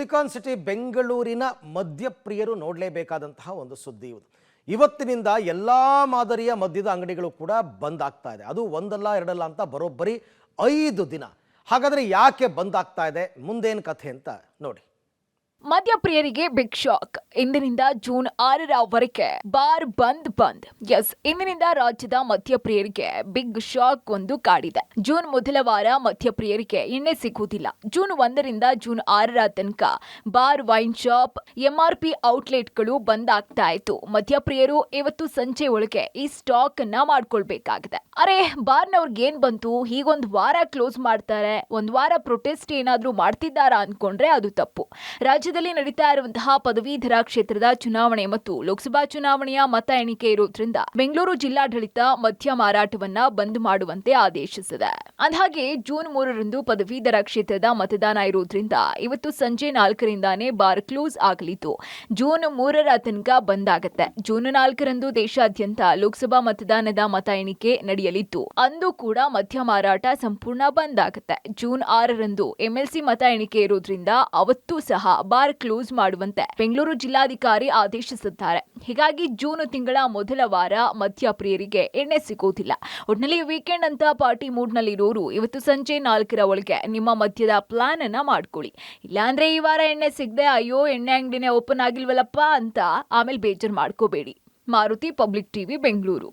Silicon city ಬೆಂಗಳೂರಿನ ಮದ್ಯಪ್ರಿಯರು ನೋಡಲೇಬೇಕಾದಂತಹ ಒಂದು ಸುದ್ದಿ ಇದು. ಇವತ್ತಿನಿಂದ ಎಲ್ಲಾ ಮಾದರಿಯ ಮದ್ಯದ ಅಂಗಡಿಗಳು ಕೂಡ ಬಂದ್ ಆಗ್ತಾ ಇದೆ. ಅದು ಒಂದಲ್ಲ ಎರಡಲ್ಲ ಅಂತ ಬರೋಬ್ಬರಿ 5 ದಿನ. ಹಾಗಾದ್ರೆ ಯಾಕೆ ಬಂದ್ ಆಗ್ತಾ ಇದೆ, ಮುಂದೇನು ಕಥೆ ಅಂತ ನೋಡಿ. ಮದ್ಯಪ್ರಿಯರಿಗೆ ಬಿಗ್ ಶಾಕ್. ಇಂದಿನಿಂದ ಜೂನ್ 6ರವರೆಗೆ ಬಾರ್ ಬಂದ್. ಎಸ್, ಇಂದಿನಿಂದ ರಾಜ್ಯದ ಮದ್ಯಪ್ರಿಯರಿಗೆ ಬಿಗ್ ಶಾಕ್ ಒಂದು ಕಾಡಿದೆ. ಜೂನ್ ಮೊದಲ ವಾರ ಮದ್ಯಪ್ರಿಯರಿಗೆ ಎಣ್ಣೆ ಸಿಗುವುದಿಲ್ಲ. ಜೂನ್ 1ರಿಂದ ಜೂನ್ 6ರ ತನಕ ಬಾರ್, ವೈನ್ ಶಾಪ್, ಎಂಆರ್ಪಿ ಔಟ್ಲೆಟ್ಗಳು ಬಂದ್ ಆಗ್ತಾ ಇತ್ತು. ಮದ್ಯಪ್ರಿಯರು ಇವತ್ತು ಸಂಜೆ ಒಳಗೆ ಈ ಸ್ಟಾಕ್ ಅನ್ನ ಮಾಡ್ಕೊಳ್ಬೇಕಾಗಿದೆ. ಅರೆ, ಬಾರ್ನವ್ರಿಗೆ ಏನ್ ಬಂತು, ಹೀಗೊಂದು ವಾರ ಕ್ಲೋಸ್ ಮಾಡ್ತಾರೆ, ಒಂದ್ ವಾರ ಪ್ರೊಟೆಸ್ಟ್ ಏನಾದ್ರೂ ಮಾಡ್ತಿದ್ದಾರಾ ಅನ್ಕೊಂಡ್ರೆ ಅದು ತಪ್ಪು. ರಾಜ್ಯದಲ್ಲಿ ನಡೀತಾ ಇರುವಂತಹ ಪದವೀಧರ ಕ್ಷೇತ್ರದ ಚುನಾವಣೆ ಮತ್ತು ಲೋಕಸಭಾ ಚುನಾವಣೆಯ ಮತ ಎಣಿಕೆ ಇರೋದ್ರಿಂದ ಬೆಂಗಳೂರು ಜಿಲ್ಲಾಡಳಿತ ಮದ್ಯ ಮಾರಾಟವನ್ನ ಬಂದ್ ಮಾಡುವಂತೆ ಆದೇಶಿಸಿದೆ. ಅಂದಹಾಗೆ ಜೂನ್ 3ರಂದು ಪದವೀಧರ ಕ್ಷೇತ್ರದ ಮತದಾನ ಇರೋದ್ರಿಂದ ಇವತ್ತು ಸಂಜೆ 4ರಿಂದಾನೇ ಬಾರ್ ಕ್ಲೋಸ್ ಆಗಲಿದ್ದು ಜೂನ್ 3ರ ತನಕ ಬಂದ್ ಆಗುತ್ತೆ. ಜೂನ್ 4ರಂದು ದೇಶಾದ್ಯಂತ ಲೋಕಸಭಾ ಮತದಾನದ ಮತ ಎಣಿಕೆ ನಡೆಯಲಿದ್ದು ಅಂದು ಕೂಡ ಮದ್ಯ ಮಾರಾಟ ಸಂಪೂರ್ಣ ಬಂದ್ ಆಗುತ್ತೆ. ಜೂನ್ 6ರಂದು ಎಂಎಲ್ಸಿ ಮತ ಎಣಿಕೆ ಇರೋದ್ರಿಂದ ಅವತ್ತು ಸಹ ಬಾರ್ ಕ್ಲೋಸ್ ಮಾಡುವಂತೆ ಬೆಂಗಳೂರು ಜಿಲ್ಲಾಧಿಕಾರಿ ಆದೇಶಿಸಿದ್ದಾರೆ. ಹೀಗಾಗಿ ಜೂನ್ ತಿಂಗಳ ಮೊದಲ ವಾರ ಮದ್ಯಪ್ರಿಯರಿಗೆ ಎಣ್ಣೆ ಸಿಗೋದಿಲ್ಲ. ಒಟ್ನಲ್ಲಿ ವೀಕೆಂಡ್ ಅಂತ ಪಾರ್ಟಿ ಮೂಡ್ ನಲ್ಲಿ ಇರೋರು ಇವತ್ತು ಸಂಜೆ 4ರ ಒಳಗೆ ನಿಮ್ಮ ಮದ್ಯದ ಪ್ಲಾನ್ ಅನ್ನ ಮಾಡ್ಕೊಳ್ಳಿ. ಇಲ್ಲಾಂದ್ರೆ ಈ ವಾರ ಎಣ್ಣೆ ಸಿಗದೆ ಅಯ್ಯೋ ಎಣ್ಣೆ ಅಂಗಡಿನೇ ಓಪನ್ ಆಗಿಲ್ವಲ್ಲಪ್ಪ ಅಂತ ಆಮೇಲೆ ಬೇಜಾರ್ ಮಾಡ್ಕೋಬೇಡಿ. Maruti, public TV, Bengaluru.